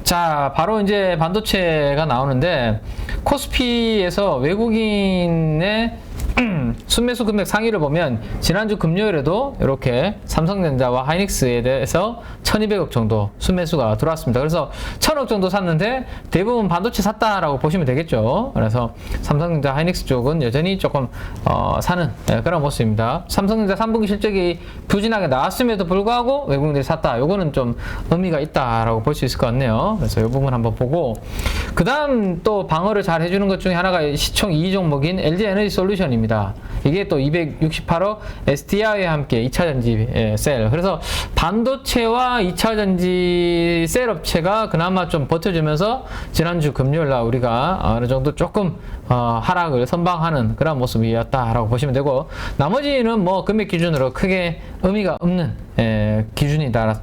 자, 바로 이제 반도체가 나오는데 코스피에서 외국인의 순매수 금액 상위를 보면 지난주 금요일에도 이렇게 삼성전자와 하이닉스에 대해서 1200억 정도 순매수가 들어왔습니다. 그래서 1000억 정도 샀는데 대부분 반도체 샀다라고 보시면 되겠죠. 그래서 삼성전자 하이닉스 쪽은 여전히 조금 사는 그런 모습입니다. 삼성전자 3분기 실적이 부진하게 나왔음에도 불구하고 외국인들이 샀다. 요거는 좀 의미가 있다라고 볼 수 있을 것 같네요. 그래서 이 부분 한번 보고 그 다음 또 방어를 잘 해주는 것 중에 하나가 시총 2위 종목인 LG에너지 솔루션입니다. 이게 또 268억 SDI와 함께 2차전지 셀. 그래서 반도체와 2차전지 셀 업체가 그나마 좀 버텨주면서 지난주 금요일날 우리가 어느 정도 조금 하락을 선방하는 그런 모습이었다라고 보시면 되고, 나머지는 뭐 금액 기준으로 크게 의미가 없는 기준이다.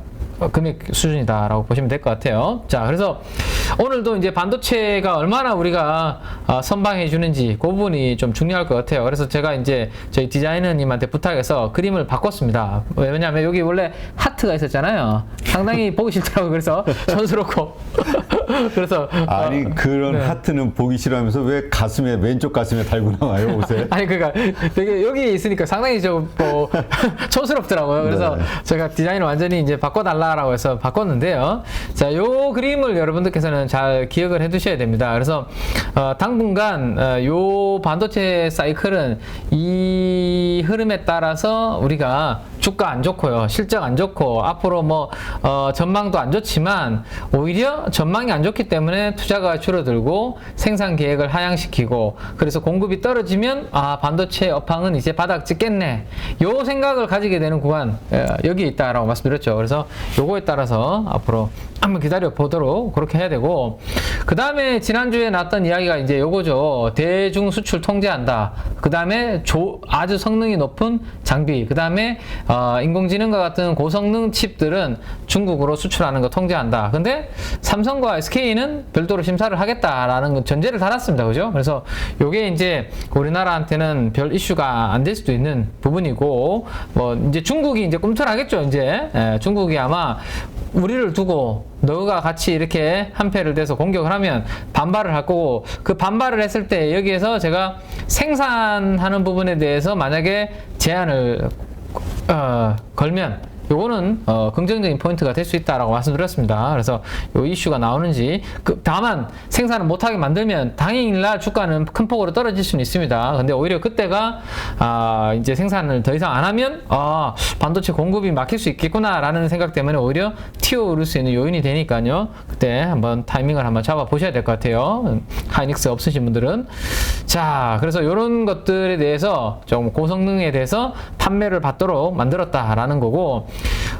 금액 수준이다라고 보시면 될 것 같아요. 자, 그래서 오늘도 이제 반도체가 얼마나 우리가 선방해 주는지 그 부분이 좀 중요할 것 같아요. 그래서 제가 이제 저희 디자이너님한테 부탁해서 그림을 바꿨습니다. 왜냐하면 여기 원래 하트가 있었잖아요. 상당히 보기 싫더라고요. 그래서 촌스럽고. 그래서 아니 그런 네. 하트는 보기 싫어하면서 왜 가슴에 왼쪽 가슴에 달고 나와요 옷에? 아니 그러니까 되게 여기 있으니까 상당히 좀 뭐 촌스럽더라고요. 그래서 네. 제가 디자인을 완전히 이제 바꿔달라고 해서 바꿨는데요. 자, 요 그림을 여러분들께서는 잘 기억을 해두셔야 됩니다. 그래서 당분간 요 반도체 사이클은 이 흐름에 따라서 우리가 주가 안 좋고요, 실적 안 좋고, 앞으로 뭐 전망도 안 좋지만 오히려 전망이 안 좋기 때문에 투자가 줄어들고 생산 계획을 하향시키고, 그래서 공급이 떨어지면 반도체 업황은 이제 바닥 찍겠네, 요 생각을 가지게 되는 구간 여기 있다라고 말씀드렸죠. 그래서 요거에 따라서 앞으로 한번 기다려 보도록 그렇게 해야 되고, 그 다음에 지난주에 나왔던 이야기가 이제 요거죠. 대중 수출 통제한다. 그 다음에 아주 성능이 높은 장비, 그 다음에 인공지능과 같은 고성능 칩들은 중국으로 수출하는 거 통제한다. 근데 삼성과 SK는 별도로 심사를 하겠다라는 전제를 달았습니다. 그죠? 그래서 요게 이제 우리나라한테는 별 이슈가 안 될 수도 있는 부분이고, 뭐 이제 중국이 이제 꿈틀하겠죠. 이제 중국이 아마 우리를 두고 너가 같이 이렇게 한패를 대서 공격을 하면 반발을 할 거고, 그 반발을 했을 때 여기에서 제가 생산하는 부분에 대해서 만약에 제한을 걸면 요거는 긍정적인 포인트가 될 수 있다라고 말씀드렸습니다. 그래서 요 이슈가 나오는지, 다만 생산을 못하게 만들면 당일날 주가는 큰 폭으로 떨어질 수는 있습니다. 근데 오히려 그때가 이제 생산을 더 이상 안 하면 반도체 공급이 막힐 수 있겠구나 라는 생각 때문에 오히려 튀어오를 수 있는 요인이 되니까요, 그때 한번 타이밍을 한번 잡아 보셔야 될 것 같아요. 하이닉스 없으신 분들은. 자, 그래서 요런 것들에 대해서 좀 고성능에 대해서 판매를 받도록 만들었다라는 거고,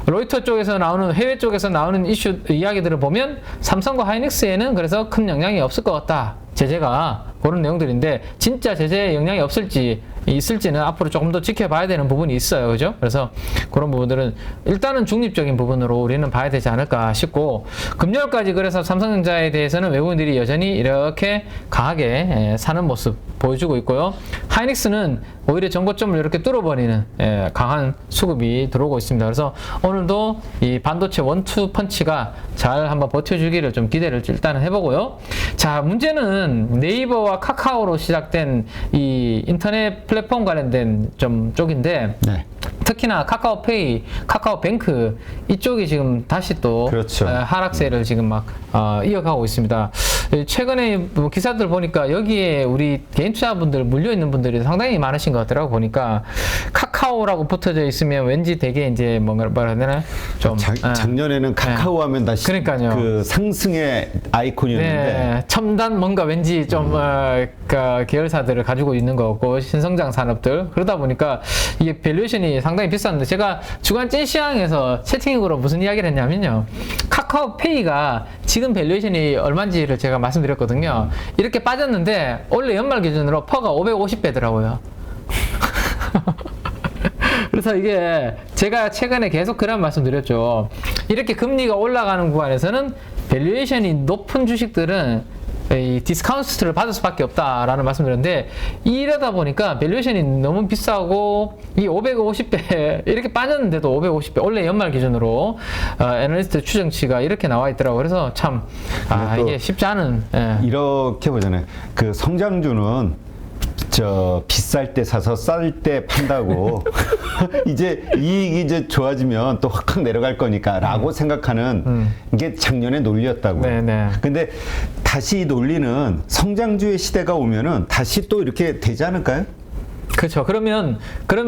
로이터 쪽에서 나오는, 해외 쪽에서 나오는 이슈 이야기들을 보면 삼성과 하이닉스에는 그래서 큰 영향이 없을 것 같다, 제재가, 그런 내용들인데 진짜 제재에 영향이 있을지는 앞으로 조금 더 지켜봐야 되는 부분이 있어요. 그죠? 그래서 그런 부분들은 일단은 중립적인 부분으로 우리는 봐야 되지 않을까 싶고, 금요일까지 그래서 삼성전자에 대해서는 외국인들이 여전히 이렇게 강하게 사는 모습 보여주고 있고요. 하이닉스는 오히려 전고점을 이렇게 뚫어버리는 강한 수급이 들어오고 있습니다. 그래서 오늘도 이 반도체 원투 펀치가 잘 한번 버텨주기를 좀 기대를 일단은 해보고요. 자, 문제는 네이버와 카카오로 시작된 이 인터넷 플랫폼 관련된 쪽인데, 네. 특히나 카카오페이, 카카오뱅크 이쪽이 지금 다시 또 그렇죠. 하락세를 지금 막 이어가고 있습니다. 최근에 뭐 기사들 보니까 여기에 우리 개인 투자분들 물려 있는 분들이 상당히 많으신 것 같더라고. 보니까 카카오라고 붙어져 있으면 왠지 되게 이제 뭐라 해야 되나 좀 작년에는 카카오 하면 다시 그러니까요. 그 상승의 아이콘이었는데, 네, 첨단 뭔가 왠지 좀 계열사들을 가지고 있는 거 같고, 신성장 산업들, 그러다 보니까 이게 밸류에이션이 상당히 비쌌는데, 제가 주간 찐시황에서 채팅으로 무슨 이야기를 했냐면요, 카카오페이가 지금 밸류에이션이 얼마인지를 제가 말씀드렸거든요. 이렇게 빠졌는데 원래 연말 기준으로 퍼가 550배더라고요. 그래서 이게 제가 최근에 계속 그런 말씀 드렸죠. 이렇게 금리가 올라가는 구간에서는 밸류에이션이 높은 주식들은 이 디스카운트를 받을 수밖에 없다라는 말씀드렸는데 이러다 보니까 밸류에이션이 너무 비싸고 이 550배 이렇게 빠졌는데도 550배 원래 연말 기준으로 애널리스트 추정치가 이렇게 나와 있더라고요. 그래서 참 이게 쉽지 않은 이렇게 보잖아요. 그 성장주는 비쌀 때 사서 쌀 때 판다고 이제 이익이 이제 좋아지면 또 확 내려갈 거니까라고 생각하는 게 작년의 논리였다고. 네네. 근데 다시 이 논리는 성장주의 시대가 오면은 다시 또 이렇게 되지 않을까요? 그렇죠. 그러면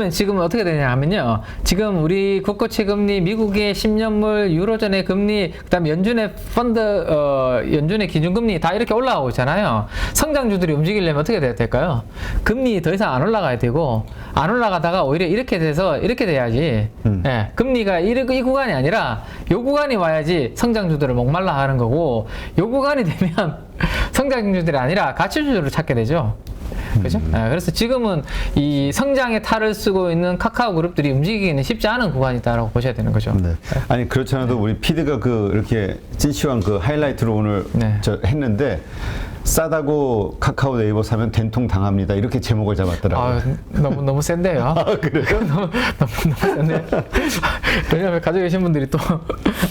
지금 어떻게 되냐 하면요. 지금 우리 국고채 금리, 미국의 10년물, 유로존의 금리, 그다음에 연준의 펀드, 연준의 기준금리 다 이렇게 올라가고 있잖아요. 성장주들이 움직이려면 어떻게 될까요? 금리 더 이상 안 올라가야 되고, 안 올라가다가 오히려 이렇게 돼서 이렇게 돼야지. 예, 금리가 이 구간이 아니라 요 구간이 와야지 성장주들을 목말라 하는 거고, 요 구간이 되면 성장주들이 아니라 가치주들을 찾게 되죠. 그죠? 그래서 지금은 이 성장의 탈을 쓰고 있는 카카오 그룹들이 움직이기는 쉽지 않은 구간이다라고 보셔야 되는 거죠. 네. 아니 그렇지 않아도 우리 PD가 이렇게 찐시황 하이라이트로 오늘 했는데 싸다고 카카오 네이버 사면 된통 당합니다. 이렇게 제목을 잡았더라고요. 너무 센데요. 그래요? 너무 센데. 왜냐하면 가지고 계신 분들이 또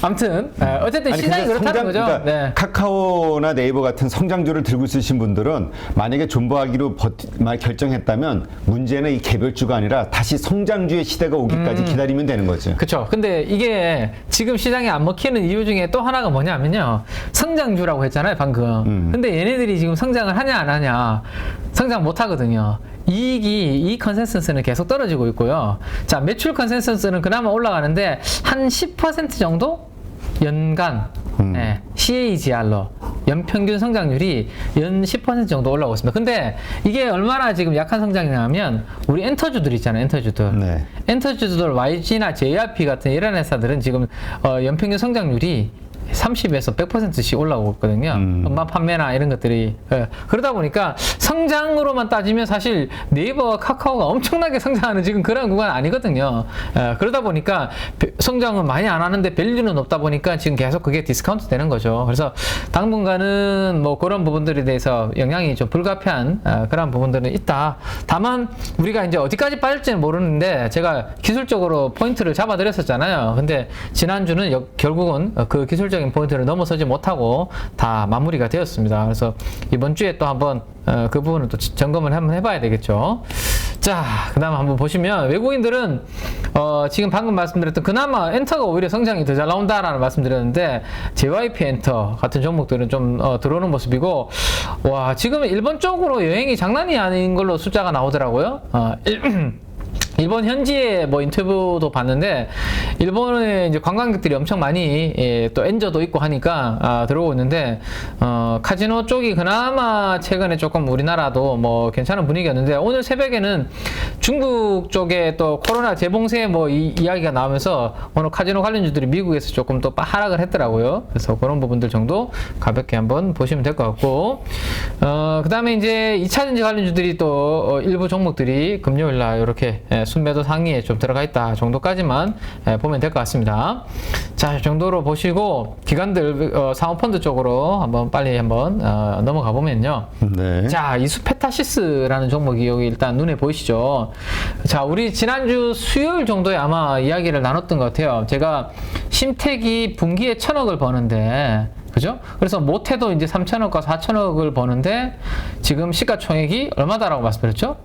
아무튼 어쨌든 시장이 그렇다는 거죠. 그러니까 네. 카카오나 네이버 같은 성장주를 들고 있으신 분들은 만약에 존버하기로 결정했다면 문제는 이 개별주가 아니라 다시 성장주의 시대가 오기까지 기다리면 되는 거죠. 그렇죠. 근데 이게 지금 시장에 안 먹히는 이유 중에 또 하나가 뭐냐면요. 성장주라고 했잖아요, 방금. 근데 얘네들이 지금 성장을 하냐 안 하냐. 성장 못 하거든요. 이익 컨센서스는 계속 떨어지고 있고요. 자, 매출 컨센서스는 그나마 올라가는데 한 10% 정도 연간 CAGR로 연평균 성장률이 연 10% 정도 올라오고 있습니다. 근데 이게 얼마나 지금 약한 성장이냐면 우리 엔터주들 있잖아요. 엔터주들. 네. 엔터주들 YG나 JRP 같은 이런 회사들은 지금 연평균 성장률이 30에서 100%씩 올라오고 있거든요. 음반 판매나 이런 것들이. 그러다 보니까 성장으로만 따지면 사실 네이버와 카카오가 엄청나게 성장하는 지금 그런 구간 아니거든요. 그러다 보니까 성장은 많이 안 하는데 밸류는 높다 보니까 지금 계속 그게 디스카운트 되는 거죠. 그래서 당분간은 뭐 그런 부분들에 대해서 영향이 좀 불가피한 그런 부분들은 있다. 다만 우리가 이제 어디까지 빠질지는 모르는데 제가 기술적으로 포인트를 잡아드렸었잖아요. 근데 지난주는 결국은 그 기술적인 포인트를 넘어서지 못하고 다 마무리가 되었습니다. 그래서 이번 주에 또 한번 그 부분을 또 점검을 한번 해봐야 되겠죠. 자, 그 다음 한번 보시면 외국인들은 지금 방금 말씀드렸던 그나마 엔터가 오히려 성장이 더 잘 나온다라는 말씀드렸는데 JYP 엔터 같은 종목들은 좀 들어오는 모습이고 와 지금 일본 쪽으로 여행이 장난이 아닌 걸로 숫자가 나오더라고요. 일본 현지의 뭐 인터뷰도 봤는데 일본에 이제 관광객들이 엄청 많이 또 엔저도 있고 하니까 들어오고 있는데 카지노 쪽이 그나마 최근에 조금 우리나라도 뭐 괜찮은 분위기였는데 오늘 새벽에는 중국 쪽에 또 코로나 재봉쇄 뭐 이야기가 나오면서 오늘 카지노 관련주들이 미국에서 조금 또 하락을 했더라고요. 그래서 그런 부분들 정도 가볍게 한번 보시면 될 것 같고 그 다음에 이제 2차전지 관련주들이 또 일부 종목들이 금요일날 이렇게 순매도 상위에 좀 들어가 있다 정도까지만 보면 될 것 같습니다. 자, 이 정도로 보시고 기관들 상호펀드 쪽으로 빨리 한번 넘어가 보면요. 네. 자, 이수페타시스라는 종목이 여기 일단 눈에 보이시죠? 자, 우리 지난주 수요일 정도에 아마 이야기를 나눴던 것 같아요. 제가 심택이 분기에 1,000억을 버는데 그죠? 그래서 못해도 이제 3천억과 4천억을 버는데 지금 시가총액이 얼마다라고 말씀드렸죠?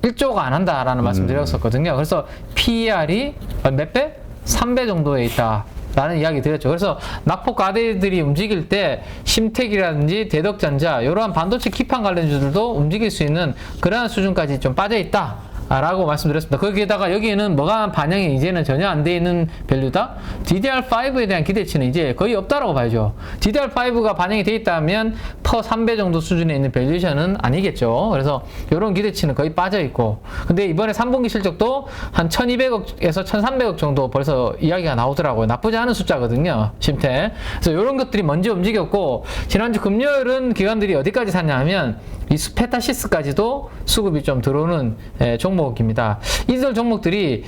1조가 안 한다라는 말씀드렸었거든요. 그래서 PER이 몇 배? 3배 정도에 있다. 라는 이야기 드렸죠. 그래서 낙폭과대들이 움직일 때 심택이라든지 대덕전자 이러한 반도체 기판 관련주들도 움직일 수 있는 그러한 수준까지 좀 빠져 있다. 라고 말씀드렸습니다. 거기에다가 여기에는 뭐가 반영이 이제는 전혀 안 돼 있는 밸류다? DDR5에 대한 기대치는 이제 거의 없다라고 봐야죠. DDR5가 반영이 돼 있다면 퍼 3배 정도 수준에 있는 밸류에이션은 아니겠죠. 그래서 이런 기대치는 거의 빠져 있고. 근데 이번에 3분기 실적도 한 1,200억에서 1,300억 정도 벌써 이야기가 나오더라고요. 나쁘지 않은 숫자거든요. 심태. 그래서 이런 것들이 먼저 움직였고, 지난주 금요일은 기관들이 어디까지 샀냐 하면 이 스페타시스까지도 수급이 좀 들어오는 종목입니다. 이들 종목들이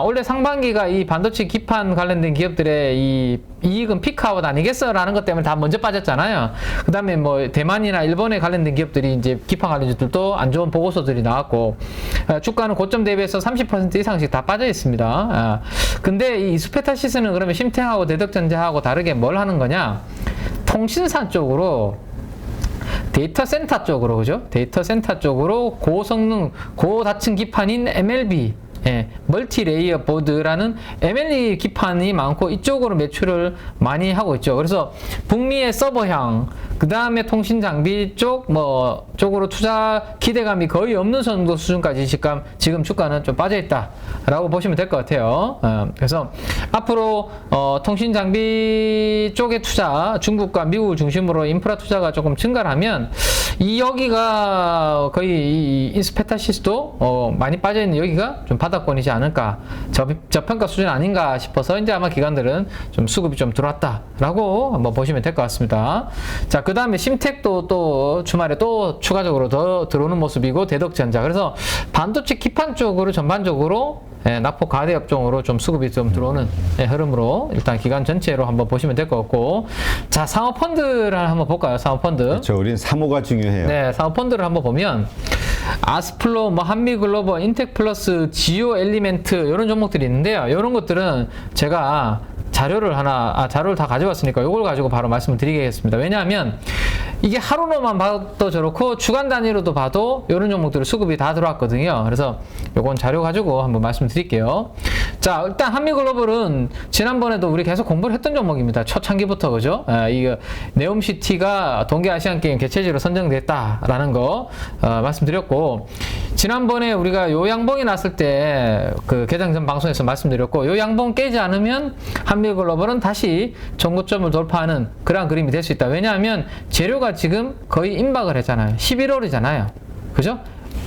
원래 상반기가 이 반도체 기판 관련된 기업들의 이 이익은 피크아웃 아니겠어라는 것 때문에 다 먼저 빠졌잖아요. 그 다음에 뭐 대만이나 일본에 관련된 기업들이 이제 기판 관련주들도 안 좋은 보고서들이 나왔고, 주가는 고점 대비해서 30% 이상씩 다 빠져 있습니다. 근데 이 이스페타시스는 그러면 심탱하고 대덕전자하고 다르게 뭘 하는 거냐? 통신사 쪽으로, 데이터 센터 쪽으로, 그죠? 데이터 센터 쪽으로 고성능, 고다층 기판인 MLB, 멀티 레이어 보드라는 MLB 기판이 많고 이쪽으로 매출을 많이 하고 있죠. 그래서 북미의 서버향, 그 다음에 통신 장비 쪽, 쪽으로 투자 기대감이 거의 없는 정도 수준까지 지금 주가는 좀 빠져 있다라고 보시면 될 것 같아요. 그래서 앞으로 통신 장비 쪽의 투자, 중국과 미국을 중심으로 인프라 투자가 조금 증가하면 여기가 거의 이 인스페타시스도 많이 빠져 있는 여기가 좀 바닥권이지 않을까, 저평가 수준 아닌가 싶어서 이제 아마 기관들은 좀 수급이 좀 들어왔다라고 한번 보시면 될 것 같습니다. 자, 그 다음에 심텍도 또 주말에 또 추가적으로 더 들어오는 모습이고, 대덕전자. 그래서 반도체 기판 쪽으로 전반적으로 납포 가대 업종으로 좀 수급이 좀 들어오는 흐름으로 일단 기간 전체로 한번 보시면 될 것 같고, 자, 상호펀드를 한번 볼까요? 상호펀드. 그렇죠. 우린 사모가 중요해요. 네, 상호펀드를 한번 보면 아스플로, 한미글로벌, 인텍플러스, 지오 엘리멘트 이런 종목들이 있는데요. 이런 것들은 제가 자료를 다 가져왔으니까 이걸 가지고 바로 말씀을 드리겠습니다. 왜냐하면 이게 하루로만 봐도 저렇고 주간 단위로도 봐도 이런 종목들의 수급이 다 들어왔거든요. 그래서 요건 자료 가지고 한번 말씀드릴게요. 자, 일단 한미글로벌은 지난번에도 우리 계속 공부를 했던 종목입니다. 초창기부터, 그죠? 이거 네옴시티가 동계아시안게임 개최지로 선정됐다라는 거 말씀드렸고, 지난번에 우리가 요 양봉이 났을 때 그 개장 전 방송에서 말씀드렸고, 요 양봉 깨지 않으면 한미글로벌은 다시 전고점을 돌파하는 그런 그림이 될 수 있다. 왜냐하면 재료가 지금 거의 임박을 했잖아요. 11월이잖아요. 그죠?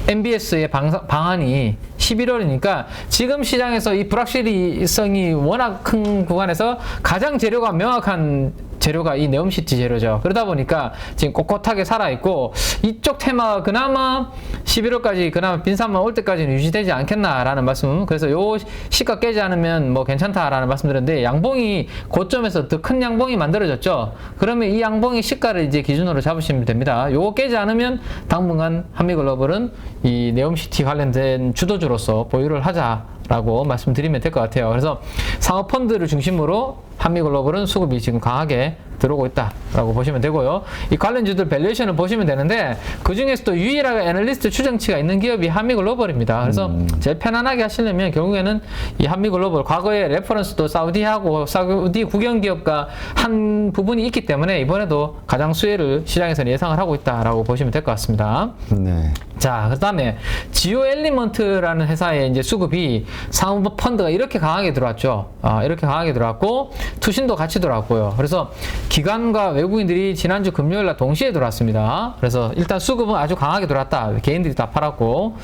MBS의 방안이 11월이니까 지금 시장에서 이 불확실성이 워낙 큰 구간에서 가장 재료가 명확한 재료가 이 네옴시티 재료죠. 그러다 보니까 지금 꼿꼿하게 살아있고, 이쪽 테마가 그나마 11월까지 그나마 빈산만 올 때까지는 유지되지 않겠나라는 말씀. 그래서 요 시가 깨지 않으면 뭐 괜찮다라는 말씀드렸는데, 양봉이 고점에서 더 큰 양봉이 만들어졌죠. 그러면 이 양봉의 시가를 이제 기준으로 잡으시면 됩니다. 요거 깨지 않으면 당분간 한미글로벌은 이 네옴시티 관련된 주도주로서 보유를 하자라고 말씀드리면 될 것 같아요. 그래서 상업펀드를 중심으로 한미글로벌은 수급이 지금 강하게 들어오고 있다라고 보시면 되고요. 이 관련주들 밸류에이션을 보시면 되는데, 그 중에서도 유일하게 애널리스트 추정치가 있는 기업이 한미글로벌입니다. 그래서 제일 편안하게 하시려면 결국에는 이 한미글로벌, 과거에 레퍼런스도 사우디하고 사우디 국영기업과 한 부분이 있기 때문에 이번에도 가장 수혜를 시장에서는 예상을 하고 있다라고 보시면 될 것 같습니다. 네. 자, 그 다음에 지오 엘리먼트라는 회사의 이제 수급이 상호펀드가 이렇게 강하게 들어왔죠. 이렇게 강하게 들어왔고, 투신도 같이 들어왔고요. 그래서 기관과 외국인들이 지난주 금요일 날 동시에 들어왔습니다. 그래서 일단 수급은 아주 강하게 들어왔다. 개인들이 다 팔았고.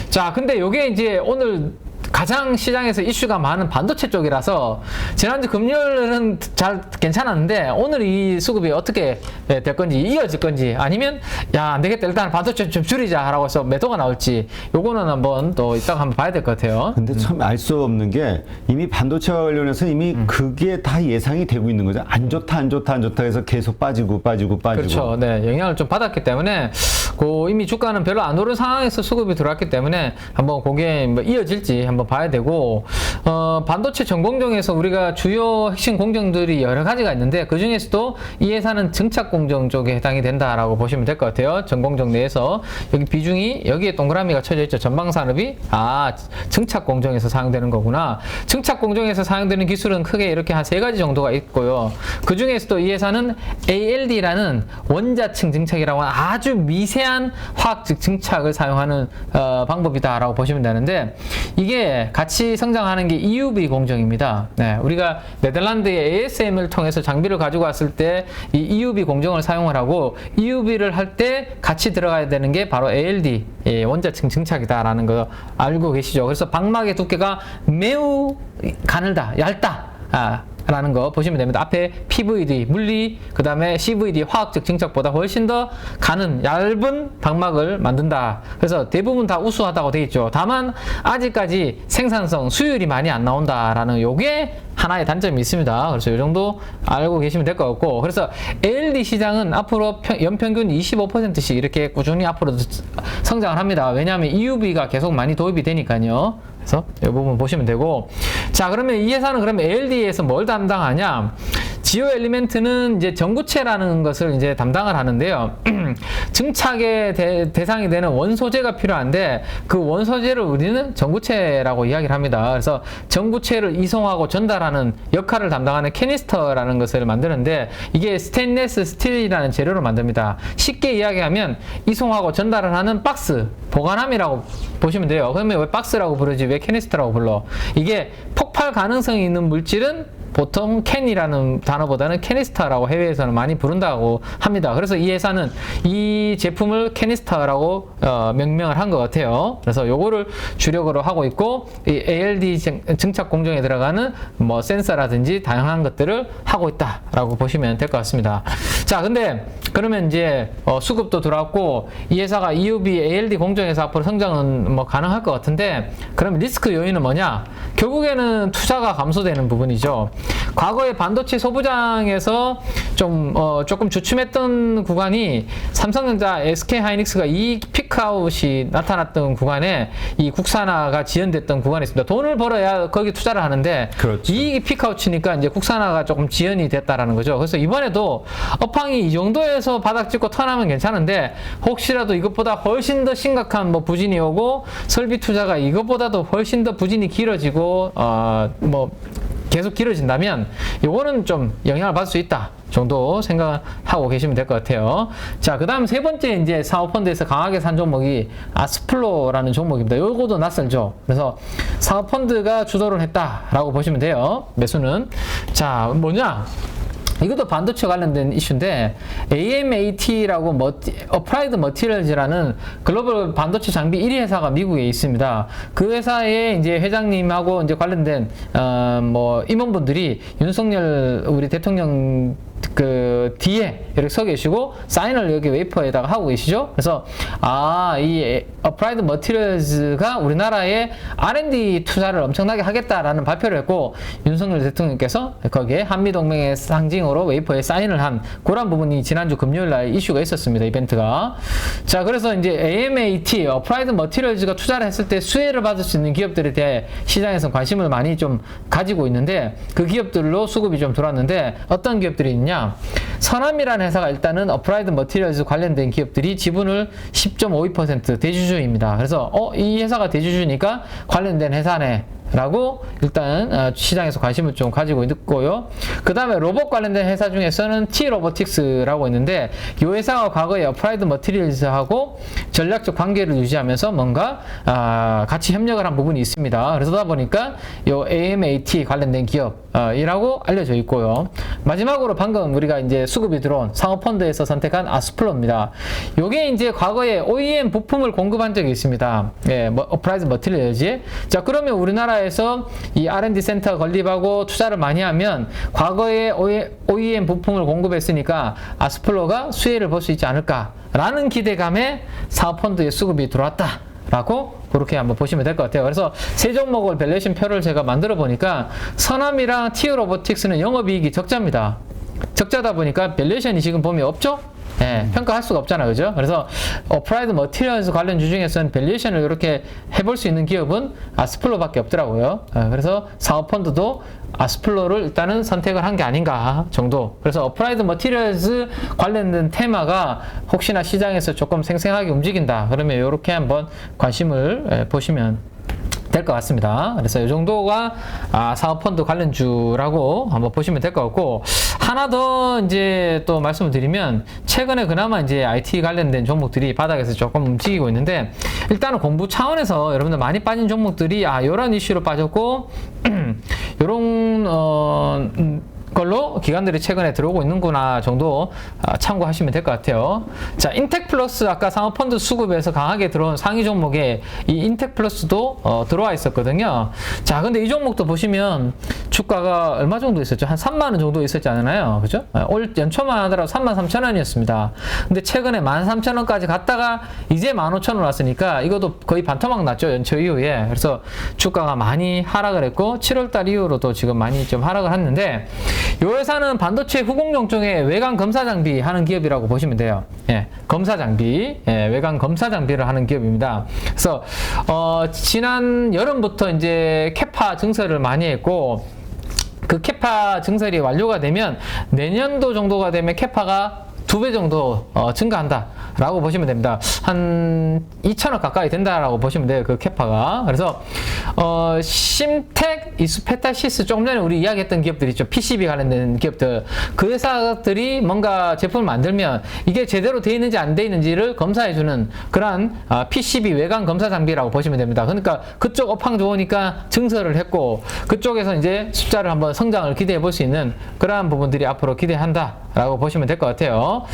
자, 근데 요게 이제 오늘 가장 시장에서 이슈가 많은 반도체 쪽이라서 지난주 금요일은 잘 괜찮았는데, 오늘 이 수급이 어떻게 될 건지, 이어질 건지, 아니면 안 되겠다, 일단 반도체 좀 줄이자라고 해서 매도가 나올지, 요거는 한번 또 이따가 한번 봐야 될 것 같아요. 근데 참 알 수 없는 게, 이미 반도체와 관련해서 이미 그게 다 예상이 되고 있는 거죠. 안 좋다 해서 계속 빠지고. 그렇죠. 네, 영향을 좀 받았기 때문에 이미 주가는 별로 안 오른 상황에서 수급이 들어왔기 때문에 한번 그게 뭐 이어질지 한번 봐야 되고, 반도체 전공정에서 우리가 주요 핵심 공정들이 여러 가지가 있는데, 그 중에서도 이 회사는 증착 공정 쪽에 해당이 된다라고 보시면 될 것 같아요. 전공정 내에서 여기 비중이, 여기에 동그라미가 쳐져 있죠. 전방산업이 증착 공정에서 사용되는 거구나. 증착 공정에서 사용되는 기술은 크게 이렇게 한 3가지 정도가 있고요. 그 중에서도 이 회사는 ALD라는 원자층 증착이라고 하는 아주 미세한 화학적 증착을 사용하는 방법이다라고 보시면 되는데, 이게 같이 성장하는 게 EUV 공정입니다. 네, 우리가 네덜란드의 ASM을 통해서 장비를 가지고 왔을 때 이 EUV 공정을 사용을 하고, EUV를 할 때 같이 들어가야 되는 게 바로 ALD, 원자층 증착이다라는 거 알고 계시죠? 그래서 방막의 두께가 매우 가늘다, 얇다. 라는 거 보시면 됩니다. 앞에 PVD, 물리, 그 다음에 CVD, 화학적 증착보다 훨씬 더 가는 얇은 방막을 만든다. 그래서 대부분 다 우수하다고 되어 있죠. 다만 아직까지 생산성, 수율이 많이 안 나온다라는 요게 하나의 단점이 있습니다. 그래서 이 정도 알고 계시면 될 것 같고, 그래서 ALD 시장은 앞으로 연평균 25%씩 이렇게 꾸준히 앞으로 성장을 합니다. 왜냐하면 EUV가 계속 많이 도입이 되니까요. 그래서 이 부분 보시면 되고, 자, 그러면 이 회사는 그러면 ALD에서 뭘 담당하냐? 지오 엘리멘트는 이제 전구체라는 것을 이제 담당을 하는데요. 증착의 대상이 되는 원소재가 필요한데, 그 원소재를 우리는 전구체라고 이야기를 합니다. 그래서 전구체를 이송하고 전달하는 역할을 담당하는 캐니스터라는 것을 만드는데, 이게 스테인리스 스틸이라는 재료로 만듭니다. 쉽게 이야기하면 이송하고 전달을 하는 박스, 보관함이라고 보시면 돼요. 그러면 왜 박스라고 부르지 왜 캐니스터라고 불러? 이게 폭발 가능성이 있는 물질은 보통 캔이라는 단어보다는 캐니스터라고 해외에서는 많이 부른다고 합니다. 그래서 이 회사는 이 제품을 캐니스터라고 명명을 한 것 같아요. 그래서 요거를 주력으로 하고 있고, 이 ALD 증착 공정에 들어가는 뭐 센서라든지 다양한 것들을 하고 있다라고 보시면 될 것 같습니다. 자, 근데 그러면 이제 수급도 들어왔고 이 회사가 EUV ALD 공정에서 앞으로 성장은 뭐 가능할 것 같은데, 그럼 리스크 요인은 뭐냐? 결국에는 투자가 감소되는 부분이죠. 과거에 반도체 소부장에서 조금 주춤했던 구간이 삼성전자, SK하이닉스가 이익 피크아웃이 나타났던 구간에 이 국산화가 지연됐던 구간이 있습니다. 돈을 벌어야 거기 투자를 하는데, 그렇죠. 이익이 피크아웃이니까 이제 국산화가 조금 지연이 됐다라는 거죠. 그래서 이번에도 업황이 이 정도에서 바닥 찍고 턴하면 괜찮은데, 혹시라도 이것보다 훨씬 더 심각한 뭐 부진이 오고 설비 투자가 이것보다도 훨씬 더 부진이 길어지고 계속 길어진다면 요거는 좀 영향을 받을 수 있다 정도 생각하고 계시면 될 것 같아요. 자, 그 다음 세 번째 이제 사모펀드에서 강하게 산 종목이 아스플로라는 종목입니다. 요거도 낯설죠. 그래서 사모펀드가 주도를 했다라고 보시면 돼요. 매수는. 자, 뭐냐? 이것도 반도체 관련된 이슈인데, AMAT라고 어플라이드 머티리얼즈라는 글로벌 반도체 장비 1위 회사가 미국에 있습니다. 그 회사의 이제 회장님하고 이제 관련된 임원분들이 윤석열 우리 대통령 그 뒤에 이렇게 서 계시고 사인을 여기 웨이퍼에다가 하고 계시죠. 그래서 이 어플라이드 머티리얼즈가 우리나라에 R&D 투자를 엄청나게 하겠다라는 발표를 했고, 윤석열 대통령께서 거기에 한미동맹의 상징으로 웨이퍼에 사인을 한 그런 부분이 지난주 금요일 날 이슈가 있었습니다. 이벤트가. 자, 그래서 이제 AMAT 어플라이드 머티리얼즈가 투자를 했을 때 수혜를 받을 수 있는 기업들에 대해 시장에서 관심을 많이 좀 가지고 있는데, 그 기업들로 수급이 좀 들어왔는데 어떤 기업들이 있냐? 선암이라는 회사가 일단은 어플라이드 머티리얼즈 관련된 기업들이 지분을 10.52% 대주주입니다. 그래서 이 회사가 대주주니까 관련된 회사네 라고 일단 시장에서 관심을 좀 가지고 있고요. 그 다음에 로봇 관련된 회사 중에서는 T-로보틱스라고 있는데, 이 회사가 과거에 어플라이드 머티리얼즈하고 전략적 관계를 유지하면서 뭔가 같이 협력을 한 부분이 있습니다. 그러다 보니까 이 AMAT 관련된 기업이라고 알려져 있고요. 마지막으로 방금 우리가 이제 수급이 들어온 상호펀드에서 선택한 아스플로입니다. 요게 이제 과거에 OEM 부품을 공급한 적이 있습니다. 예, 어플라이드 머티리얼즈. 자, 그러면 우리나라에서 이 R&D 센터 건립하고 투자를 많이 하면 과거에 OEM 부품을 공급했으니까 아스플로가 수혜를 볼 수 있지 않을까라는 기대감에 사모펀드의 수급이 들어왔다 라고 그렇게 한번 보시면 될 것 같아요. 그래서 세 종목을 밸류에이션 표를 제가 만들어 보니까 선암이랑 T-로보틱스는 영업이익이 적자입니다. 적자다 보니까 밸류에이션이 지금 보면 없죠? 예, 평가할 수가 없잖아, 그죠? 그래서 어플라이드 머티리얼즈 관련주 중에서는 밸류에이션을 이렇게 해볼 수 있는 기업은 아스플로밖에 없더라고요. 그래서 사모펀드도 아스플로를 일단은 선택을 한 게 아닌가 정도. 그래서 어플라이드 머티리얼즈 관련된 테마가 혹시나 시장에서 조금 생생하게 움직인다 그러면 이렇게 한번 관심을 보시면 될 것 같습니다. 그래서 이 정도가 사모펀드 관련주라고 한번 보시면 될 것 같고, 하나 더 이제 또 말씀을 드리면, 최근에 그나마 이제 IT 관련된 종목들이 바닥에서 조금 움직이고 있는데, 일단은 공부 차원에서 여러분들 많이 빠진 종목들이 이런 이슈로 빠졌고 요런 걸로 기관들이 최근에 들어오고 있는구나 정도 참고하시면 될 것 같아요. 자, 인텍플러스 아까 사모펀드 수급에서 강하게 들어온 상위 종목에 이 인텍플러스도 들어와 있었거든요. 자, 근데 이 종목도 보시면 주가가 얼마 정도 있었죠? 한 3만 원 정도 있었지 않나요? 그죠? 올 연초만 하더라도 33,000원이었습니다. 근데 최근에 13,000원까지 갔다가 이제 15,000원 왔으니까 이것도 거의 반토막 났죠. 연초 이후에. 그래서 주가가 많이 하락을 했고 7월달 이후로도 지금 많이 좀 하락을 했는데 이 회사는 반도체 후공정 쪽에 외관 검사 장비 하는 기업이라고 보시면 돼요. 예, 검사 장비, 예, 외관 검사 장비를 하는 기업입니다. 그래서 지난 여름부터 이제 캐파 증설을 많이 했고 그 캐파 증설이 완료가 되면 내년도 정도가 되면 캐파가 2배 정도 증가한다 라고 보시면 됩니다. 한 2천억 가까이 된다라고 보시면 돼요. 그 캐파가. 그래서 심텍, 이스페타시스 조금 전에 우리 이야기했던 기업들 있죠. PCB 관련된 기업들. 그 회사들이 뭔가 제품을 만들면 이게 제대로 돼 있는지 안 돼 있는지를 검사해주는 그러한 PCB 외관 검사 장비라고 보시면 됩니다. 그러니까 그쪽 업황 좋으니까 증설을 했고 그쪽에서 이제 숫자를 한번 성장을 기대해 볼 수 있는 그러한 부분들이 앞으로 기대한다 라고 보시면 될 것 같아요.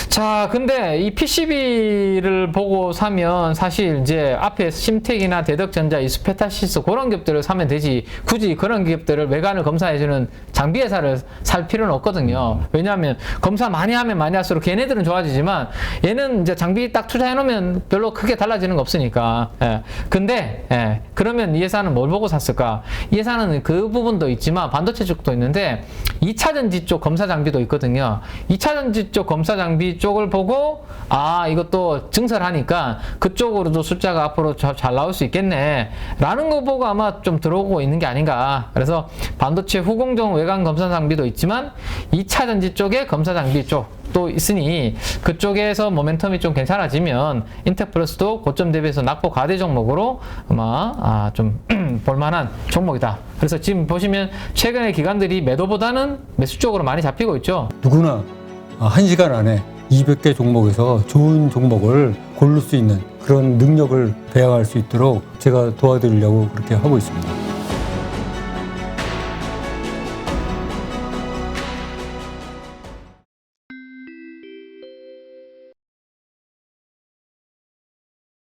자, 근데 이 PCB를 보고 사면 사실 이제 앞에 심텍이나 대덕전자, 이스페타시스 그런 기업들을 사면 되지 굳이 그런 기업들을 외관을 검사해주는 장비 회사를 살 필요는 없거든요. 왜냐하면 검사 많이 하면 많이 할수록 걔네들은 좋아지지만 얘는 이제 장비 딱 투자해놓으면 별로 크게 달라지는 거 없으니까. 예. 근데 그러면 이 회사는 뭘 보고 샀을까? 이 회사는 그 부분도 있지만 반도체 쪽도 있는데 2차전지 쪽 검사 장비도 있거든요. 2차전지 쪽 검사 장비 쪽을 보고 이것도 증설하니까 그쪽으로도 숫자가 앞으로 잘 나올 수 있겠네 라는 거 보고 아마 좀 들어오고 있는 게 아닌가. 그래서 반도체 후공정 외관 검사 장비도 있지만 2차전지 쪽에 검사 장비 쪽도 있으니 그쪽에서 모멘텀이 좀 괜찮아지면 인텍플러스도 고점 대비해서 낙폭 과대 종목으로 아마 좀 볼만한 종목이다. 그래서 지금 보시면 최근에 기관들이 매도보다는 매수 쪽으로 많이 잡히고 있죠. 누구나 1시간 안에 200개 종목에서 좋은 종목을 고를 수 있는 그런 능력을 배양할 수 있도록 제가 도와드리려고 그렇게 하고 있습니다.